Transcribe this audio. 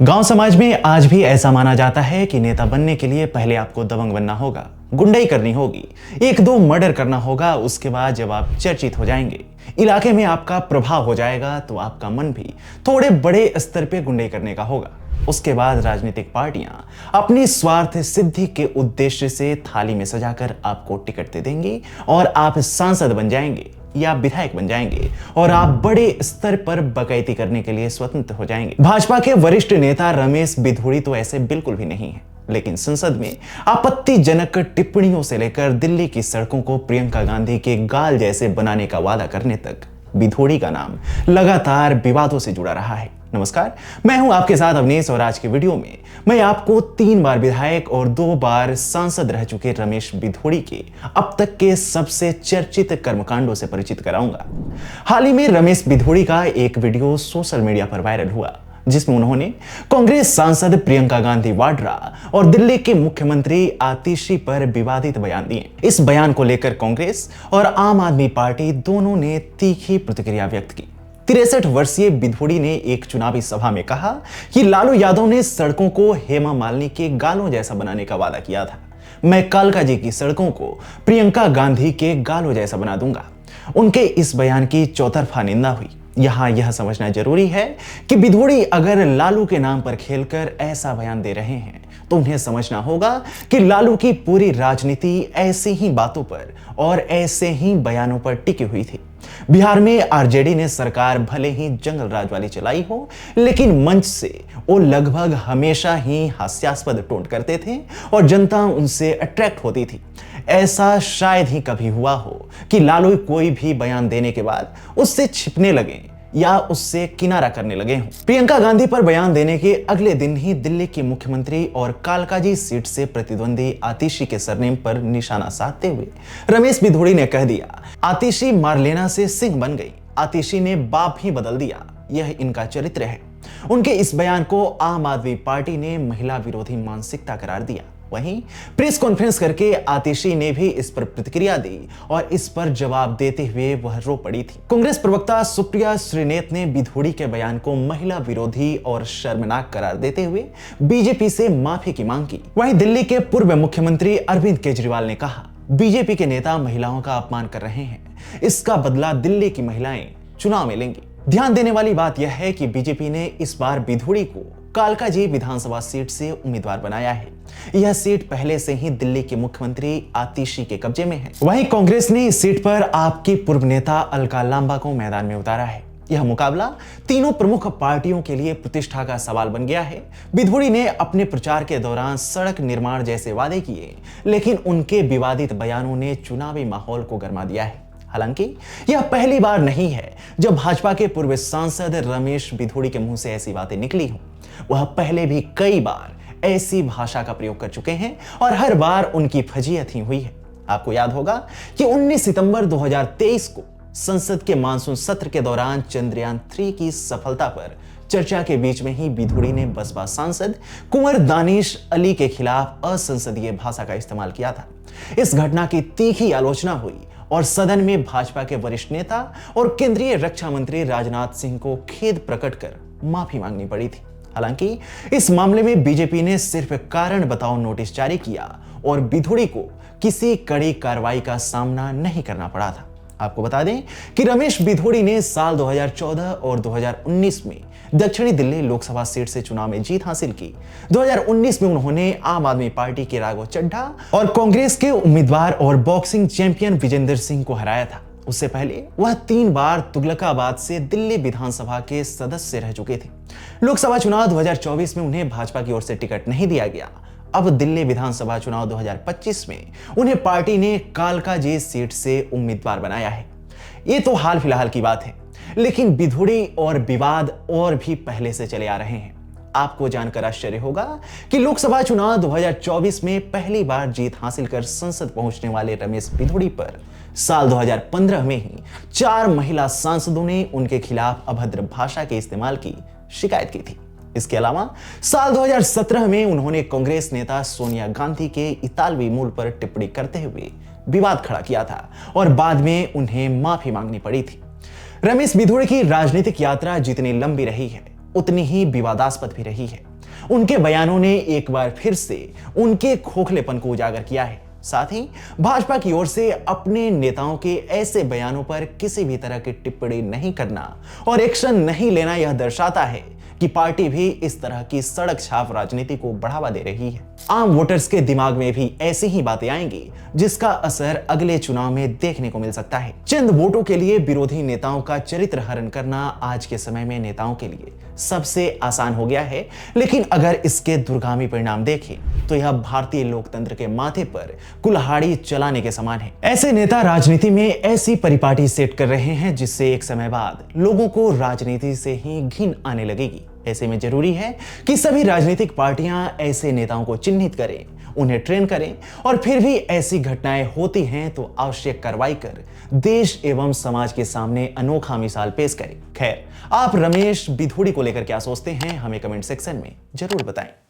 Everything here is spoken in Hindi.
गांव समाज में आज भी ऐसा माना जाता है कि नेता बनने के लिए पहले आपको दबंग बनना होगा, गुंडई करनी होगी, एक दो मर्डर करना होगा। उसके बाद जब आप चर्चित हो जाएंगे, इलाके में आपका प्रभाव हो जाएगा, तो आपका मन भी थोड़े बड़े स्तर पे गुंडई करने का होगा। उसके बाद राजनीतिक पार्टियां अपनी स्वार्थ सिद्धि के उद्देश्य से थाली में सजाकर आपको टिकट दे देंगी और आप सांसद बन जाएंगे या विधायक बन जाएंगे और आप बड़े स्तर पर बकैती करने के लिए स्वतंत्र हो जाएंगे। भाजपा के वरिष्ठ नेता रमेश बिधूड़ी तो ऐसे बिल्कुल भी नहीं है, लेकिन संसद में आपत्तिजनक टिप्पणियों से लेकर दिल्ली की सड़कों को प्रियंका गांधी के गाल जैसे बनाने का वादा करने तक बिधूड़ी का नाम लगातार विवादों से जुड़ा रहा है। नमस्कार, मैं हूं आपके साथ अवनीश और आज की वीडियो में मैं आपको 3 बार विधायक और 2 बार सांसद रह चुके रमेश बिधूड़ी के अब तक के सबसे चर्चित कर्मकांडों से परिचित कराऊंगा। हाल ही में रमेश बिधूड़ी का एक वीडियो सोशल मीडिया पर वायरल हुआ, जिसमें उन्होंने कांग्रेस सांसद प्रियंका गांधी वाड्रा और दिल्ली के मुख्यमंत्री आतिशी पर विवादित बयान दिए। इस बयान को लेकर कांग्रेस और आम आदमी पार्टी दोनों ने तीखी प्रतिक्रिया व्यक्त की। 63 वर्षीय बिधूड़ी ने एक चुनावी सभा में कहा कि लालू यादव ने सड़कों को हेमा मालिनी के गालों जैसा बनाने का वादा किया था। मैं कालका जी की सड़कों को प्रियंका गांधी के गालों जैसा बना दूंगा। उनके इस बयान की चौतरफा निंदा हुई। यहां यह समझना जरूरी है कि बिधूड़ी अगर लालू के नाम पर खेलकर ऐसा बयान दे रहे हैं, तो उन्हें समझना होगा कि लालू की पूरी राजनीति ऐसी ही बातों पर और ऐसे ही बयानों पर टिकी हुई थी। बिहार में आरजेडी ने सरकार भले ही जंगल राज वाली चलाई हो, लेकिन मंच से वो लगभग हमेशा ही हास्यास्पद टोन करते थे और जनता उनसे अट्रैक्ट होती थी। ऐसा शायद ही कभी हुआ हो कि लालू कोई भी बयान देने के बाद उससे छिपने लगे या उससे किनारा करने लगे हों। प्रियंका गांधी पर बयान देने के अगले दिन ही दिल्ली के मुख्यमंत्री और कालकाजी सीट से प्रतिद्वंदी आतिशी के सरनेम पर निशाना साधते हुए रमेश बिधूड़ी ने कह दिया, आतिशी मारलेना से सिंह बन गई, आतिशी ने बाप ही बदल दिया, यह इनका चरित्र है। उनके इस बयान को आम आदमी पार्टी ने महिला विरोधी मानसिकता करार दिया। वहीं प्रेस कॉन्फ्रेंस करके आतिशी ने भी इस पर प्रतिक्रिया दी और इस पर जवाब देते हुए वह रो पड़ी थी। कांग्रेस प्रवक्ता सुप्रिया श्रीनेत ने बिधूड़ी के बयान को महिला विरोधी और शर्मनाक करार देते हुए बीजेपी से माफी की मांग की। वहीं दिल्ली के पूर्व मुख्यमंत्री अरविंद केजरीवाल ने कहा, बीजेपी के नेता महिलाओं का अपमान कर रहे हैं, इसका बदला दिल्ली की महिलाएं चुनाव में लेंगी। ध्यान देने वाली बात यह है कि बीजेपी ने इस बार बिधूड़ी को कालकाजी विधानसभा सीट से उम्मीदवार बनाया है। यह सीट पहले से ही दिल्ली के मुख्यमंत्री आतिशी के कब्जे में है। वहीं कांग्रेस ने इस सीट पर आपकी पूर्व नेता अलका लांबा को मैदान में उतारा है। यह मुकाबला तीनों प्रमुख पार्टियों के लिए प्रतिष्ठा का सवाल बन गया है। बिधूड़ी ने अपने प्रचार के दौरान सड़क निर्माण जैसे वादे किए, लेकिन उनके विवादित बयानों ने चुनावी माहौल को गर्मा दिया है। हालांकि यह पहली बार नहीं है जब भाजपा के पूर्व सांसद रमेश बिधूड़ी के मुंह से ऐसी बातें निकली हों। वह पहले भी कई बार ऐसी भाषा का प्रयोग कर चुके हैं और हर बार उनकी फजीहत ही हुई है। आपको याद होगा कि 19 सितंबर 2023 को संसद के मानसून सत्र के दौरान चंद्रयान 3 की सफलता पर चर्चा के बीच में ही बिधूड़ी ने बसपा सांसद कुंवर दानिश अली के खिलाफ असंसदीय भाषा का इस्तेमाल किया था। इस घटना की तीखी आलोचना हुई और सदन में भाजपा के वरिष्ठ नेता और केंद्रीय रक्षा मंत्री राजनाथ सिंह को खेद प्रकट कर माफी मांगनी पड़ी थी। हालांकि इस मामले में बीजेपी ने सिर्फ कारण बताओ नोटिस जारी किया और बिधूड़ी को किसी कड़ी कार्रवाई का सामना नहीं करना पड़ा था। आपको बता दें कि रमेश बिधूड़ी ने साल 2014 और 2019 में दक्षिणी दिल्ली लोकसभा सीट से चुनाव में जीत हासिल की। 2019 में उन्होंने आम आदमी पार्टी के राघव चड्ढा और कांग्रेस के उम्मीदवार और बॉक्सिंग चैंपियन विजेंद्र सिंह को हराया था। उससे पहले वह 3 बार तुगलकाबाद से दिल्ली विधानसभा के सदस्य रह चुके थे। लोकसभा चुनाव 2024 में उन्हें भाजपा की ओर से टिकट नहीं दिया गया। अब दिल्ली विधानसभा चुनाव 2025 में उन्हें पार्टी ने कालकाजी सीट से उम्मीदवार बनाया है। ये तो हाल फिलहाल की बात है, लेकिन बिधूड़ी और विवाद और भी पहले से चले आ रहे हैं। आपको जानकर आश्चर्य होगा कि लोकसभा चुनाव 2024 में पहली बार जीत हासिल कर संसद पहुंचने वाले रमेश बिधूड़ी पर साल 2015 में ही 4 महिला सांसदों ने उनके खिलाफ अभद्र भाषा के इस्तेमाल की शिकायत की थी। इसके अलावा साल 2017 में उन्होंने कांग्रेस नेता सोनिया गांधी के इतालवी मूल पर टिप्पणी करते हुए विवाद खड़ा किया था और बाद में उन्हें माफी मांगनी पड़ी थी। रमेश बिधूड़ी की राजनीतिक यात्रा जितनी लंबी रही है, उतनी ही विवादास्पद भी रही है। उनके बयानों ने एक बार फिर से उनके खोखलेपन को उजागर किया है। साथ ही भाजपा की ओर से अपने नेताओं के ऐसे बयानों पर किसी भी तरह की टिप्पणी नहीं करना और एक्शन नहीं लेना यह दर्शाता है कि पार्टी भी इस तरह की सड़क छाप राजनीति को बढ़ावा दे रही है। आम वोटर्स के दिमाग में भी ऐसी ही बातें आएंगी जिसका असर अगले चुनाव में देखने को मिल सकता है। चंद वोटों के लिए विरोधी नेताओं का चरित्र हरण करना आज के समय में नेताओं के लिए सबसे आसान हो गया है, लेकिन अगर इसके दूरगामी परिणाम देखें तो यह भारतीय लोकतंत्र के माथे पर कुल्हाड़ी चलाने के समान है। ऐसे नेता राजनीति में ऐसी परिपाटी सेट कर रहे हैं जिससे एक समय बाद लोगों को राजनीति से ही घिन आने लगेगी। ऐसे में जरूरी है कि सभी राजनीतिक पार्टियां ऐसे नेताओं को चिन्हित करें, उन्हें ट्रेन करें और फिर भी ऐसी घटनाएं होती हैं तो आवश्यक कार्रवाई कर देश एवं समाज के सामने अनोखा मिसाल पेश करें। खैर, आप रमेश बिधूड़ी को लेकर क्या सोचते हैं, हमें कमेंट सेक्शन में जरूर बताएं।